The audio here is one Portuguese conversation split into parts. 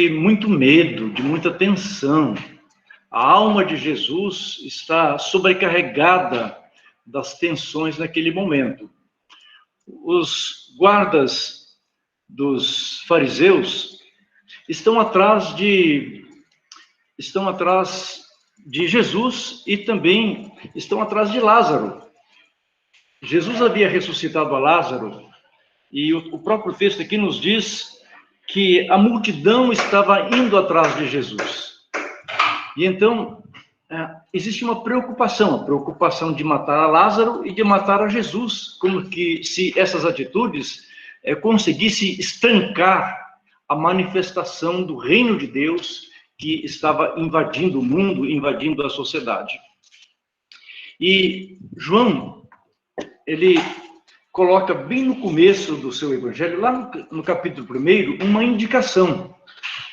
muito medo, de muita tensão. A alma de Jesus está sobrecarregada das tensões naquele momento. Os guardas dos fariseus estão atrás de Jesus e também estão atrás de Lázaro. Jesus havia ressuscitado a Lázaro e o próprio texto aqui nos diz que a multidão estava indo atrás de Jesus. E então, existe uma preocupação, a preocupação de matar a Lázaro e de matar a Jesus, como que se essas atitudes conseguissem estancar a manifestação do reino de Deus que estava invadindo o mundo, invadindo a sociedade. E João, ele coloca bem no começo do seu evangelho, lá no capítulo 1, uma indicação,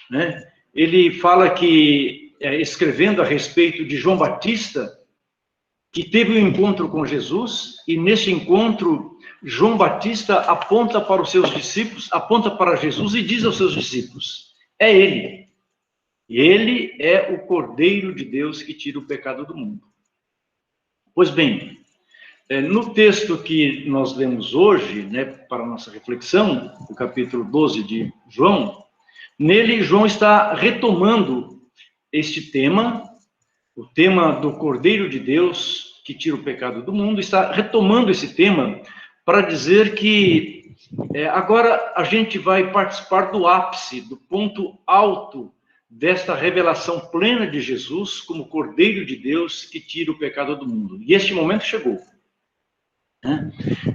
né? Ele fala que, escrevendo a respeito de João Batista, que teve um encontro com Jesus, e nesse encontro, João Batista aponta para os seus discípulos, aponta para Jesus e diz aos seus discípulos: é ele. Ele é o Cordeiro de Deus que tira o pecado do mundo. Pois bem, no texto que nós lemos hoje, né, para a nossa reflexão, o capítulo 12 de João, nele João está retomando este tema, o tema do Cordeiro de Deus que tira o pecado do mundo, está retomando esse tema para dizer que agora a gente vai participar do ápice, do ponto alto desta revelação plena de Jesus como Cordeiro de Deus que tira o pecado do mundo. E este momento chegou.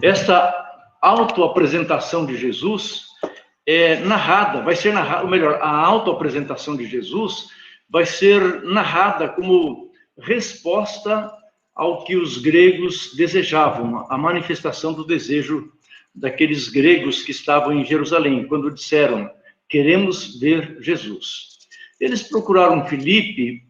Esta autoapresentação de Jesus vai ser narrada, ou melhor, a autoapresentação de Jesus vai ser narrada como resposta ao que os gregos desejavam, a manifestação do desejo daqueles gregos que estavam em Jerusalém, quando disseram: queremos ver Jesus. Eles procuraram Filipe,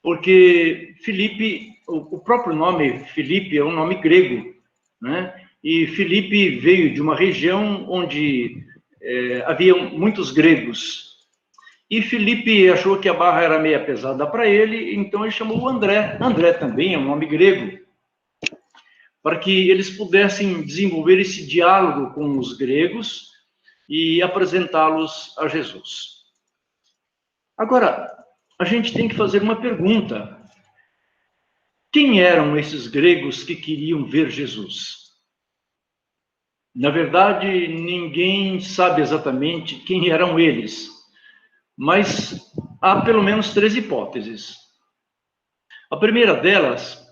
porque Filipe, o próprio nome Filipe é um nome grego, né? E Filipe veio de uma região onde havia muitos gregos. E Filipe achou que a barra era meio pesada para ele, então ele chamou André. André também é um nome grego, para que eles pudessem desenvolver esse diálogo com os gregos e apresentá-los a Jesus. Agora, a gente tem que fazer uma pergunta. Quem eram esses gregos que queriam ver Jesus? Na verdade, ninguém sabe exatamente quem eram eles, mas há pelo menos 3 hipóteses. A primeira delas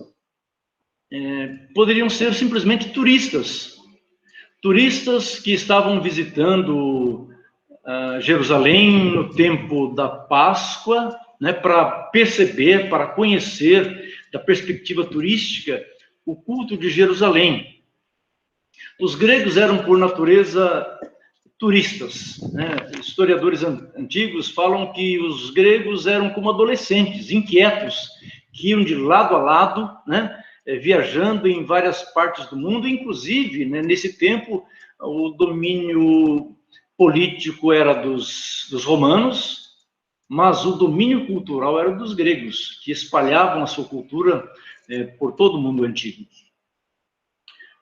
poderiam ser simplesmente turistas que estavam visitando Jerusalém no tempo da Páscoa, né, para perceber, para conhecer, da perspectiva turística, o culto de Jerusalém. Os gregos eram, por natureza, turistas, né? Historiadores antigos falam que os gregos eram como adolescentes, inquietos, que iam de lado a lado, né, viajando em várias partes do mundo, inclusive, né, nesse tempo, o domínio político era dos romanos, mas o domínio cultural era dos gregos, que espalhavam a sua cultura por todo o mundo antigo.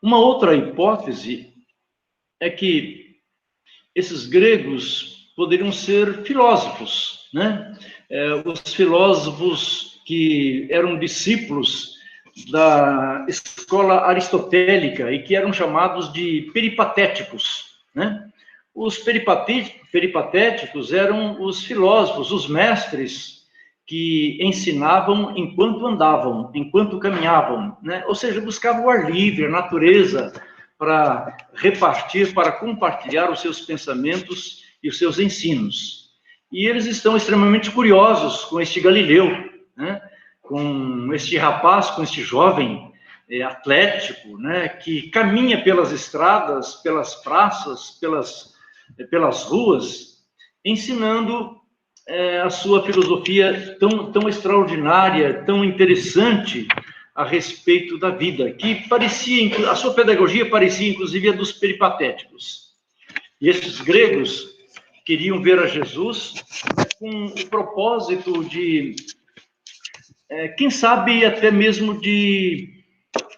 Uma outra hipótese é que esses gregos poderiam ser filósofos, né? Os filósofos que eram discípulos da escola aristotélica e que eram chamados de peripatéticos, né? Os peripatéticos eram os filósofos, os mestres que ensinavam enquanto andavam, enquanto caminhavam, né? Ou seja, buscavam o ar livre, a natureza, para repartir, para compartilhar os seus pensamentos e os seus ensinos. E eles estão extremamente curiosos com este Galileu, né? Com este rapaz, com este jovem atlético, né? Que caminha pelas estradas, pelas praças, pelas ruas, ensinando a sua filosofia tão extraordinária, tão interessante a respeito da vida, que parecia, a sua pedagogia parecia, inclusive, a dos peripatéticos. E esses gregos queriam ver a Jesus com o propósito de, quem sabe, até mesmo de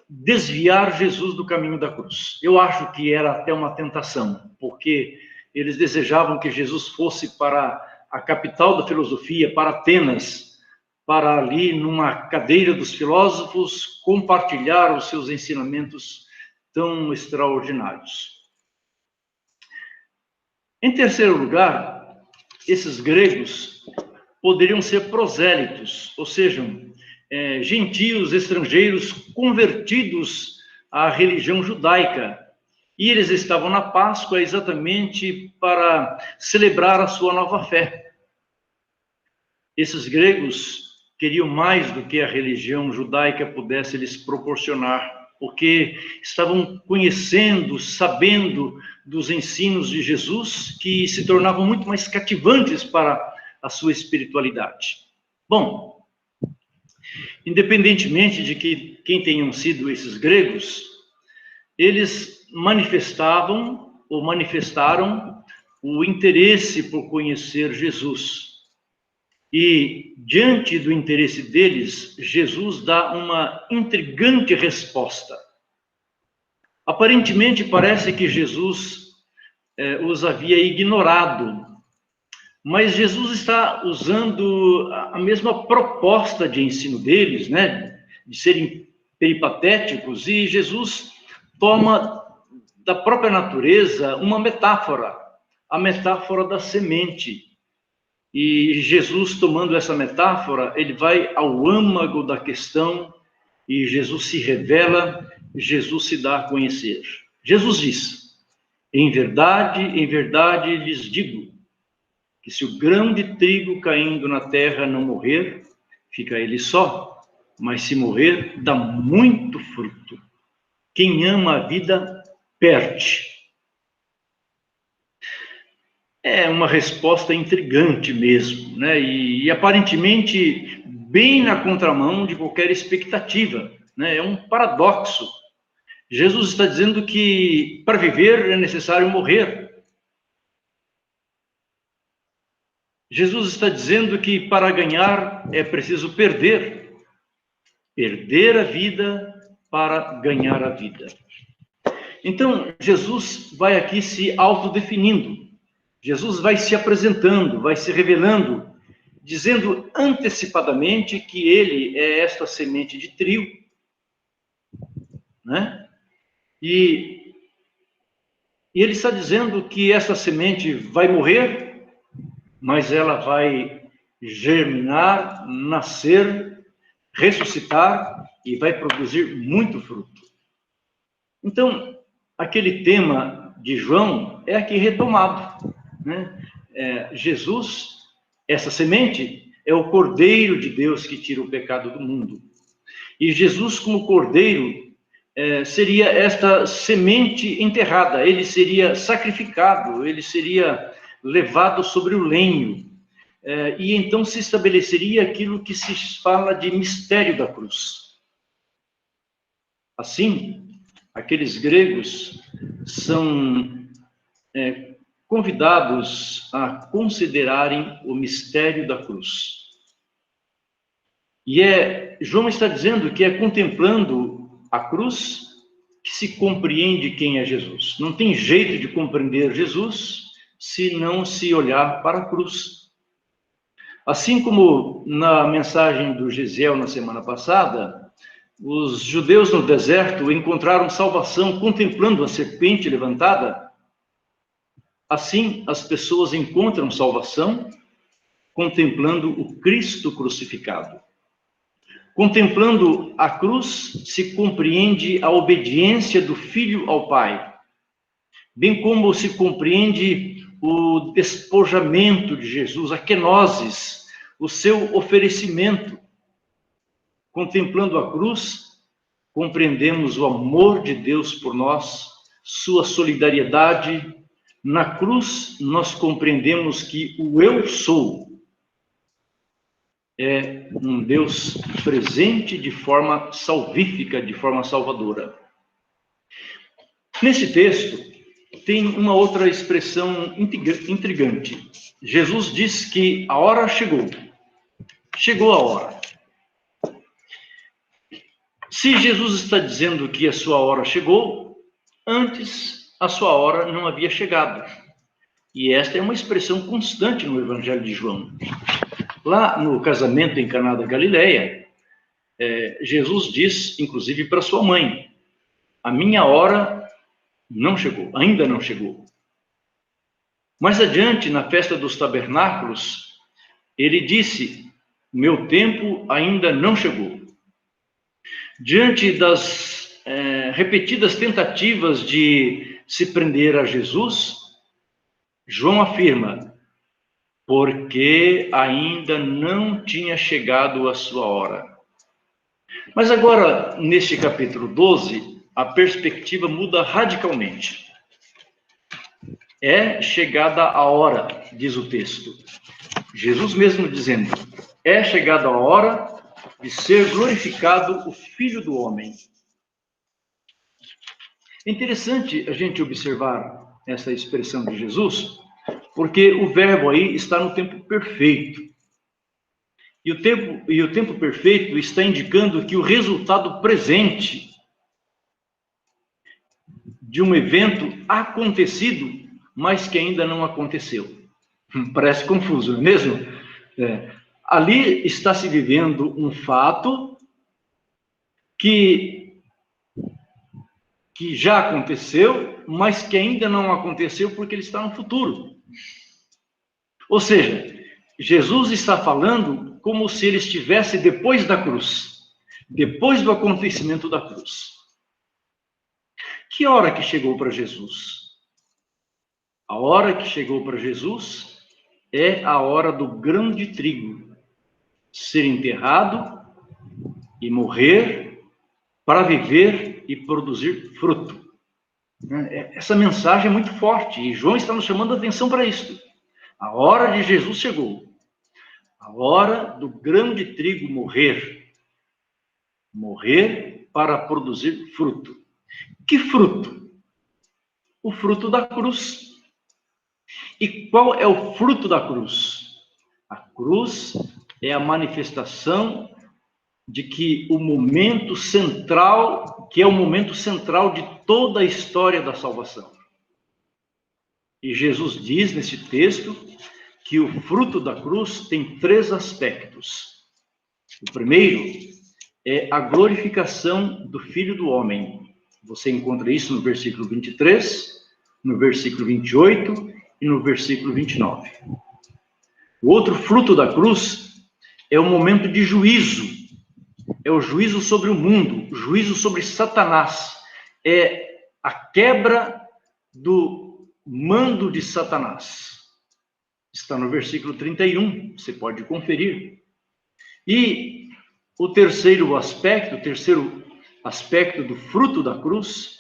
desviar Jesus do caminho da cruz. Eu acho que era até uma tentação, porque eles desejavam que Jesus fosse para a capital da filosofia, para Atenas, para ali, numa cadeira dos filósofos, compartilhar os seus ensinamentos tão extraordinários. Em terceiro lugar, esses gregos poderiam ser prosélitos, ou seja, gentios, estrangeiros, convertidos à religião judaica. E eles estavam na Páscoa exatamente para celebrar a sua nova fé. Esses gregos queriam mais do que a religião judaica pudesse lhes proporcionar, porque estavam conhecendo, sabendo dos ensinos de Jesus, que se tornavam muito mais cativantes para a sua espiritualidade. Bom, independentemente de quem tenham sido esses gregos, eles manifestaram o interesse por conhecer Jesus. E, diante do interesse deles, Jesus dá uma intrigante resposta. Aparentemente, parece que Jesus os havia ignorado, mas Jesus está usando a mesma proposta de ensino deles, né, de serem peripatéticos, e Jesus toma da própria natureza uma metáfora, a metáfora da semente. E Jesus, tomando essa metáfora, ele vai ao âmago da questão e Jesus se revela, Jesus se dá a conhecer. Jesus diz: em verdade lhes digo, que se o grão de trigo caindo na terra não morrer, fica ele só, mas se morrer, dá muito fruto. Quem ama a vida, perde. É uma resposta intrigante mesmo, né? E aparentemente bem na contramão de qualquer expectativa, né? É um paradoxo. Jesus está dizendo que para viver é necessário morrer. Jesus está dizendo que para ganhar é preciso perder. Perder a vida para ganhar a vida. Então, Jesus vai aqui se autodefinindo. Jesus vai se apresentando, vai se revelando, dizendo antecipadamente que ele é esta semente de trigo, né? E ele está dizendo que essa semente vai morrer, mas ela vai germinar, nascer, ressuscitar e vai produzir muito fruto. Então, aquele tema de João é aqui retomado, né? Jesus, essa semente, é o Cordeiro de Deus que tira o pecado do mundo. E Jesus, como Cordeiro, seria esta semente enterrada, ele seria sacrificado, ele seria levado sobre o lenho. E então se estabeleceria aquilo que se fala de mistério da cruz. Assim, aqueles gregos são convidados a considerarem o mistério da cruz. E João está dizendo que é contemplando a cruz que se compreende quem é Jesus. Não tem jeito de compreender Jesus se não se olhar para a cruz. Assim como na mensagem do Gesiel na semana passada, os judeus no deserto encontraram salvação contemplando a serpente levantada. Assim, as pessoas encontram salvação contemplando o Cristo crucificado. Contemplando a cruz, se compreende a obediência do Filho ao Pai, bem como se compreende o despojamento de Jesus, a kenosis, o seu oferecimento. Contemplando a cruz, compreendemos o amor de Deus por nós, sua solidariedade. Na cruz, nós compreendemos que o eu sou é um Deus presente de forma salvífica, de forma salvadora. Nesse texto, tem uma outra expressão intrigante. Jesus diz que a hora chegou. Chegou a hora. Se Jesus está dizendo que a sua hora chegou, antes a sua hora não havia chegado. E esta é uma expressão constante no Evangelho de João. Lá no casamento em Caná da Galileia, Jesus diz, inclusive para sua mãe, a minha hora não chegou, ainda não chegou. Mais adiante, na festa dos tabernáculos, ele disse, meu tempo ainda não chegou. Diante das repetidas tentativas de se prender a Jesus, João afirma, porque ainda não tinha chegado a sua hora. Mas agora, neste capítulo 12, a perspectiva muda radicalmente. É chegada a hora, diz o texto. Jesus mesmo dizendo, é chegada a hora de ser glorificado o Filho do Homem. É interessante a gente observar essa expressão de Jesus, porque o verbo aí está no tempo perfeito. E o tempo perfeito está indicando que o resultado presente de um evento acontecido, mas que ainda não aconteceu. Parece confuso, não é mesmo? Ali está se vivendo um fato que já aconteceu, mas que ainda não aconteceu porque ele está no futuro. Ou seja, Jesus está falando como se ele estivesse depois da cruz, depois do acontecimento da cruz. Que hora que chegou para Jesus? A hora que chegou para Jesus é a hora do grão de trigo ser enterrado e morrer para viver e produzir fruto. Essa mensagem é muito forte e João está nos chamando a atenção para isso. A hora de Jesus chegou. A hora do grão de trigo morrer. Morrer para produzir fruto. Que fruto? O fruto da cruz. E qual é o fruto da cruz? A cruz é a manifestação de que o momento central, que é o momento central de toda a história da salvação. E Jesus diz nesse texto que o fruto da cruz tem 3 aspectos. O primeiro é a glorificação do Filho do Homem. Você encontra isso no versículo 23, no versículo 28 e no versículo 29. O outro fruto da cruz é o momento de juízo. É o juízo sobre o mundo, o juízo sobre Satanás. É a quebra do mando de Satanás. Está no versículo 31, você pode conferir. E o terceiro aspecto do fruto da cruz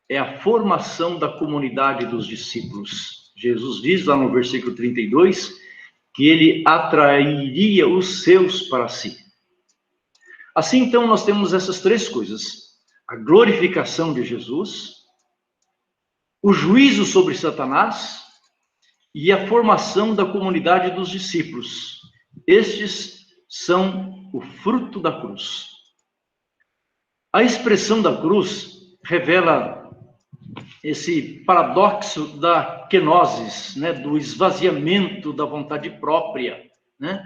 é a formação da comunidade dos discípulos. Jesus diz lá no versículo 32 que ele atrairia os seus para si. Assim, então, nós temos essas 3 coisas. A glorificação de Jesus, o juízo sobre Satanás e a formação da comunidade dos discípulos. Estes são o fruto da cruz. A expressão da cruz revela esse paradoxo da kenosis, né, do esvaziamento da vontade própria, né,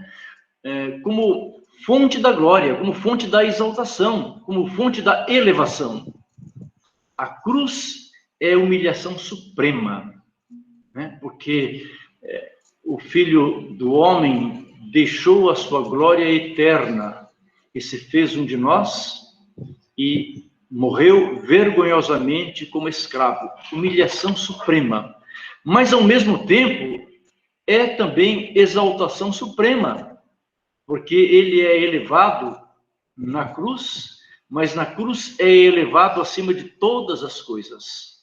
como fonte da glória, como fonte da exaltação, como fonte da elevação. A cruz é a humilhação suprema, né, porque o Filho do Homem deixou a sua glória eterna e se fez um de nós e morreu vergonhosamente como escravo. Humilhação suprema. Mas, ao mesmo tempo, é também exaltação suprema, porque ele é elevado na cruz, mas na cruz é elevado acima de todas as coisas.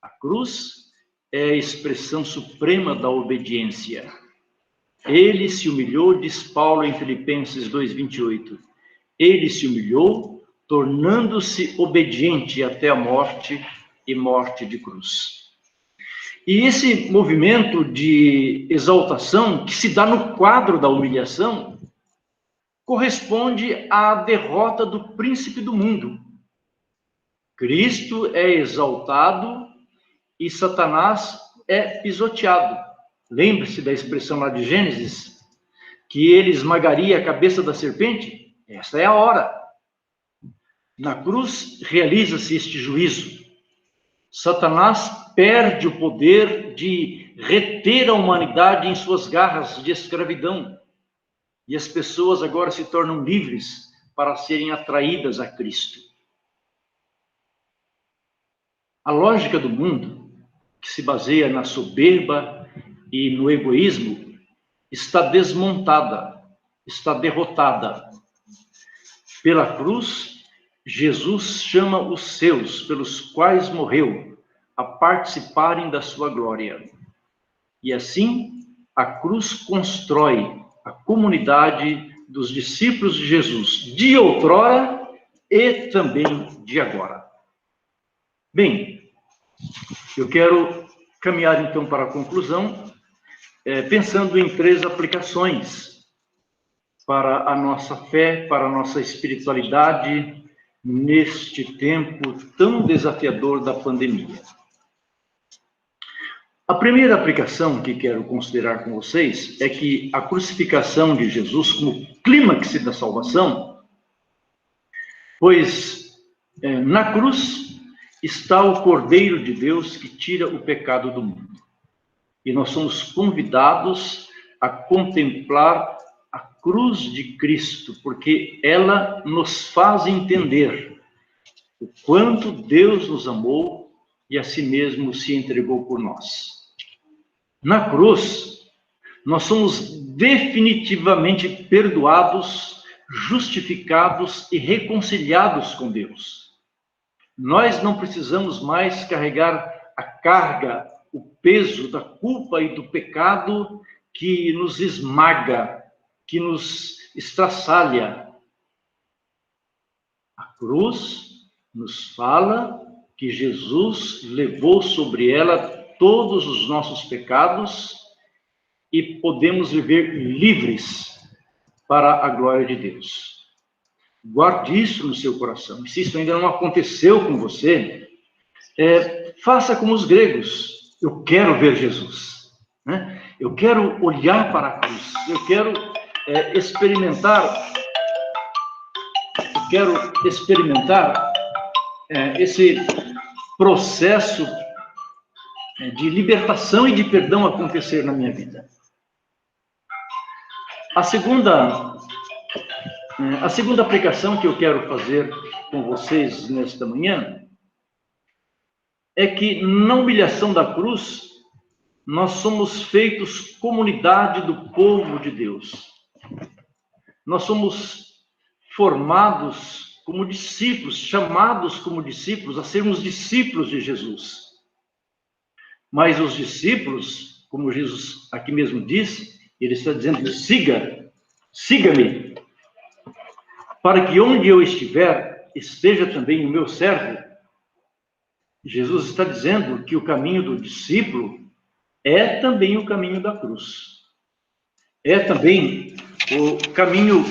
A cruz é a expressão suprema da obediência. Ele se humilhou, diz Paulo em Filipenses 2:28. Ele se humilhou, tornando-se obediente até a morte e morte de cruz. E esse movimento de exaltação, que se dá no quadro da humilhação, corresponde à derrota do príncipe do mundo. Cristo é exaltado e Satanás é pisoteado. Lembre-se da expressão lá de Gênesis, que ele esmagaria a cabeça da serpente? Essa é a hora. Na cruz realiza-se este juízo. Satanás perde o poder de reter a humanidade em suas garras de escravidão. E as pessoas agora se tornam livres para serem atraídas a Cristo. A lógica do mundo, que se baseia na soberba e no egoísmo, está desmontada, está derrotada. Pela cruz, Jesus chama os seus, pelos quais morreu, a participarem da sua glória. E assim, a cruz constrói a comunidade dos discípulos de Jesus, de outrora e também de agora. Bem, eu quero caminhar então para a conclusão, pensando em 3 aplicações para a nossa fé, para a nossa espiritualidade, neste tempo tão desafiador da pandemia. A primeira aplicação que quero considerar com vocês é que a crucificação de Jesus como clímax da salvação, pois na cruz está o Cordeiro de Deus que tira o pecado do mundo. E nós somos convidados a contemplar a cruz de Cristo, porque ela nos faz entender o quanto Deus nos amou e a si mesmo se entregou por nós. Na cruz, nós somos definitivamente perdoados, justificados e reconciliados com Deus. Nós não precisamos mais carregar a carga, o peso da culpa e do pecado que nos esmaga, que nos estraçalha. A cruz nos fala que Jesus levou sobre ela todos os nossos pecados e podemos viver livres para a glória de Deus. Guarde isso no seu coração. Se isso ainda não aconteceu com você, faça como os gregos. Eu quero ver Jesus, né? Eu quero olhar para a cruz. Eu quero experimentar esse processo de libertação e de perdão acontecer na minha vida. A segunda aplicação que eu quero fazer com vocês nesta manhã é que na humilhação da cruz, nós somos feitos comunidade do povo de Deus. Nós somos formados como discípulos, chamados como discípulos, a sermos discípulos de Jesus. Mas os discípulos, como Jesus aqui mesmo disse, ele está dizendo, siga-me, para que onde eu estiver, esteja também o meu servo. Jesus está dizendo que o caminho do discípulo é também o caminho da cruz. É também o caminho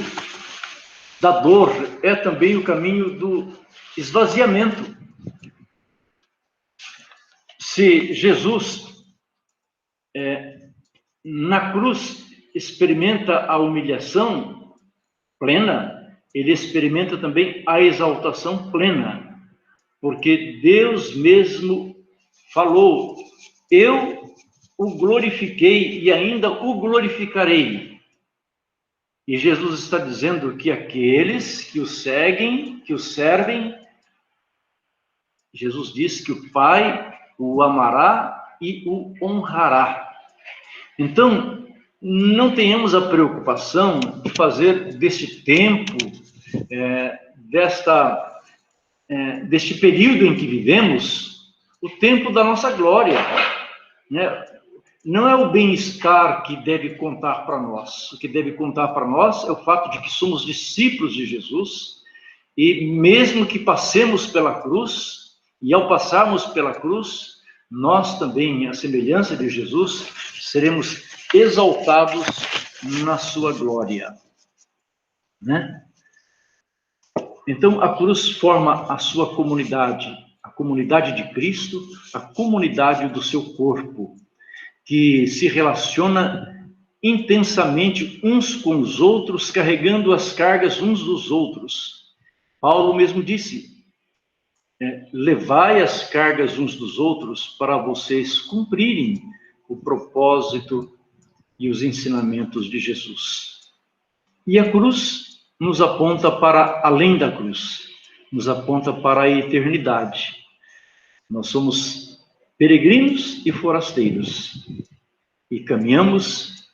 da dor, é também o caminho do esvaziamento. Se Jesus, na cruz, experimenta a humilhação plena, ele experimenta também a exaltação plena, porque Deus mesmo falou, eu o glorifiquei e ainda o glorificarei. E Jesus está dizendo que aqueles que o seguem, que o servem, Jesus disse que o Pai o amará e o honrará. Então, não tenhamos a preocupação de fazer deste tempo, deste período em que vivemos, o tempo da nossa glória, né? Não é o bem-estar que deve contar para nós. O que deve contar para nós é o fato de que somos discípulos de Jesus e mesmo que passemos pela cruz, e ao passarmos pela cruz, nós também, à semelhança de Jesus, seremos exaltados na sua glória, né? Então, a cruz forma a sua comunidade, a comunidade de Cristo, a comunidade do seu corpo, que se relaciona intensamente uns com os outros, carregando as cargas uns dos outros. Paulo mesmo disse, levai as cargas uns dos outros para vocês cumprirem o propósito e os ensinamentos de Jesus. E a cruz nos aponta para além da cruz, nos aponta para a eternidade. Nós somos peregrinos e forasteiros e caminhamos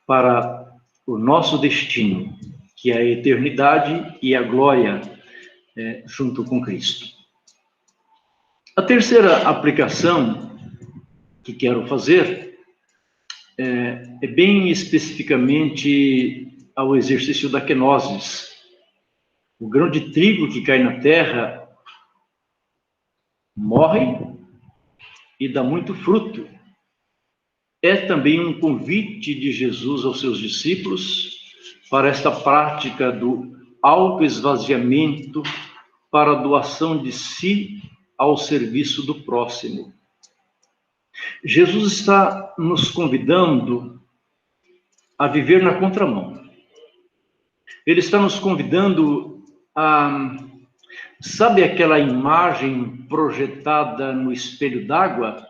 para o nosso destino, que é a eternidade e a glória junto com Cristo. A terceira aplicação que quero fazer é bem especificamente ao exercício da kenosis. O grão de trigo que cai na terra morre e dá muito fruto. É também um convite de Jesus aos seus discípulos para esta prática do autoesvaziamento, para a doação de si ao serviço do próximo. Jesus está nos convidando a viver na contramão. Ele está nos convidando a... Sabe aquela imagem projetada no espelho d'água,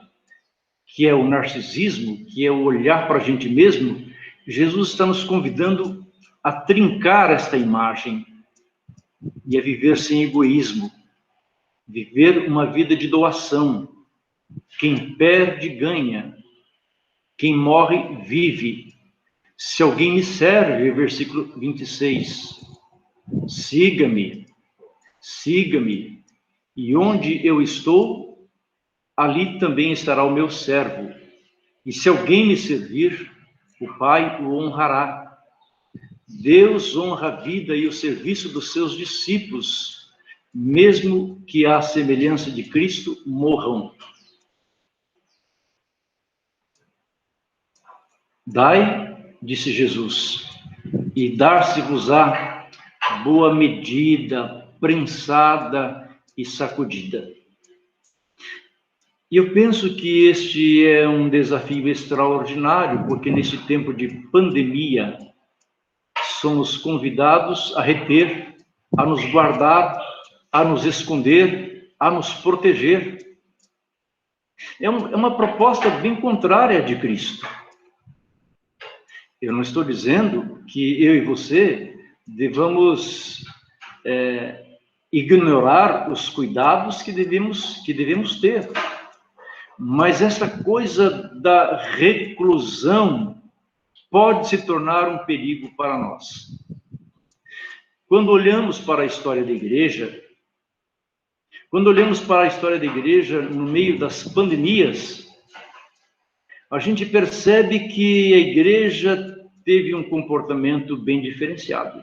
que é o narcisismo, que é o olhar para a gente mesmo? Jesus está nos convidando a trincar esta imagem e a viver sem egoísmo, viver uma vida de doação. Quem perde, ganha. Quem morre, vive. Se alguém me serve, versículo 26, siga-me, siga-me, e onde eu estou, ali também estará o meu servo. E se alguém me servir, o Pai o honrará. Deus honra a vida e o serviço dos seus discípulos, mesmo que à semelhança de Cristo morram. Dai, disse Jesus, e dar-se-vos-á boa medida, prensada e sacudida. E eu penso que este é um desafio extraordinário, porque nesse tempo de pandemia, somos convidados a reter, a nos guardar, a nos esconder, a nos proteger. É uma proposta bem contrária de Cristo. Eu não estou dizendo que eu e você devamos ignorar os cuidados que devemos ter. Mas essa coisa da reclusão pode se tornar um perigo para nós. Quando olhamos para a história da igreja, no meio das pandemias, a gente percebe que a igreja teve um comportamento bem diferenciado.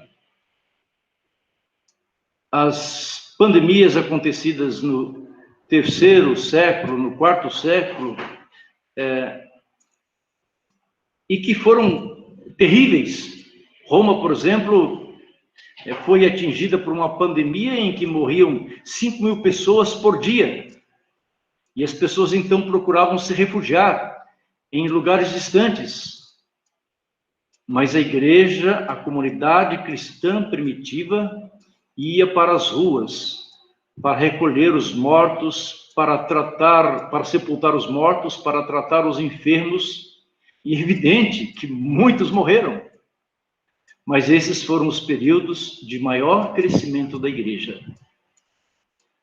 As pandemias acontecidas no terceiro século, no quarto século, e que foram terríveis. Roma, por exemplo, foi atingida por uma pandemia em que morriam 5.000 pessoas por dia. E as pessoas, então, procuravam se refugiar em lugares distantes. Mas a igreja, a comunidade cristã primitiva, ia para as ruas, para recolher os mortos, para sepultar os mortos, para tratar os enfermos. E é evidente que muitos morreram. Mas esses foram os períodos de maior crescimento da igreja.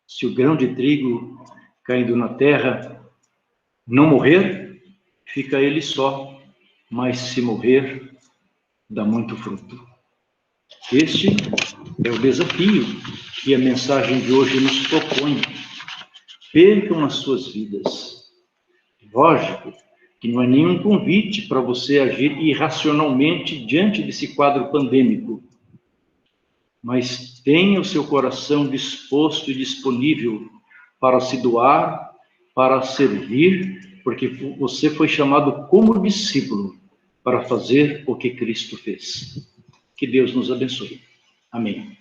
Se o grão de trigo caindo na terra não morrer, fica ele só, mas se morrer, dá muito fruto. Este é o desafio que a mensagem de hoje nos propõe. Percam as suas vidas. Lógico que não é nenhum convite para você agir irracionalmente diante desse quadro pandêmico, mas tenha o seu coração disposto e disponível para se doar para servir, porque você foi chamado como discípulo para fazer o que Cristo fez. Que Deus nos abençoe. Amém.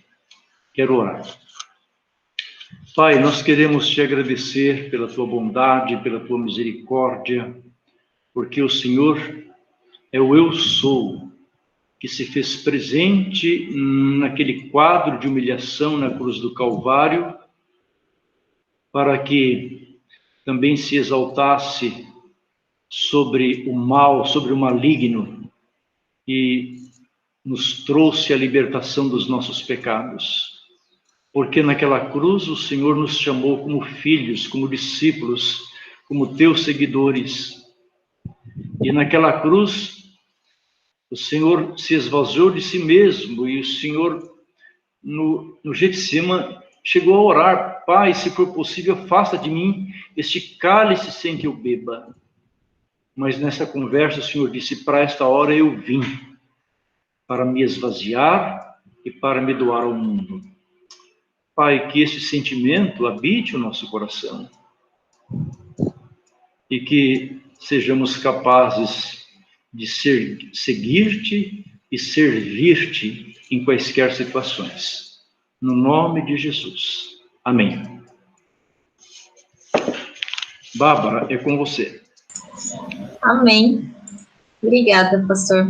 Quero orar. Pai, nós queremos te agradecer pela tua bondade, pela tua misericórdia, porque o Senhor é o Eu Sou, que se fez presente naquele quadro de humilhação na cruz do Calvário, para que também se exaltasse sobre o mal, sobre o maligno, e nos trouxe a libertação dos nossos pecados. Porque naquela cruz o Senhor nos chamou como filhos, como discípulos, como teus seguidores. E naquela cruz o Senhor se esvaziou de si mesmo, e o Senhor, no Getsêmani, chegou a orar: Pai, se for possível, afasta de mim este cálice sem que eu beba. Mas nessa conversa o Senhor disse: para esta hora eu vim, para me esvaziar e para me doar ao mundo. Pai, que esse sentimento habite o nosso coração e que sejamos capazes de seguir-te e servir-te em quaisquer situações. No nome de Jesus. Amém. Bárbara, é com você. Amém. Obrigada, pastor.